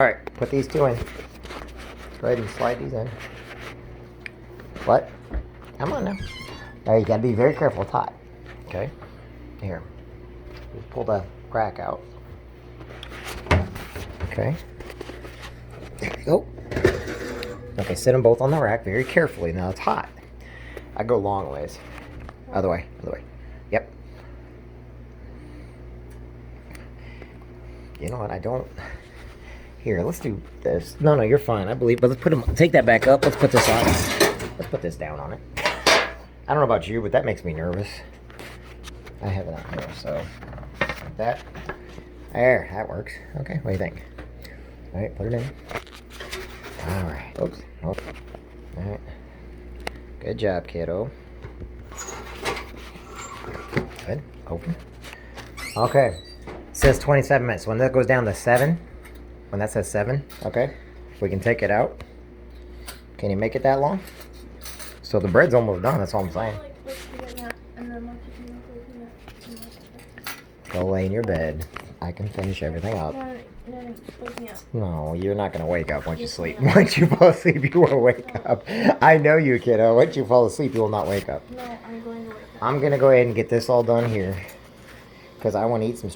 Alright, put these two in. Go ahead and slide these in. What? Come on now. Alright, you gotta be very careful. It's hot. Okay? Here. Just pull the rack out. Okay. There we go. Okay, sit them both on the rack very carefully. Now it's hot. I go long ways. Other way. Other way. Yep. You know what? I don't... Here, let's do this. No, you're fine. I believe. But let's put them... Take that back up. Let's put this on. Let's put this down on it. I don't know about you, but that makes me nervous. I have it on here, so... Like that. There. That works. Okay, what do you think? Alright, put it in. Alright. Oops. Oops. Alright. Good job, kiddo. Good. Open. Okay. It says 27 minutes. When that goes down to 7, when that says 7, okay, we can take it out. Can you make it that long? So the bread's almost done, that's all I'm saying. Go lay in your bed. I can finish everything up. No, you're not going to wake up once you sleep. Once you fall asleep, you will wake up. I know you, kiddo. Once you fall asleep, you will not wake up. No, I'm going to wake up. I'm going to go ahead and get this all done here, because I want to eat some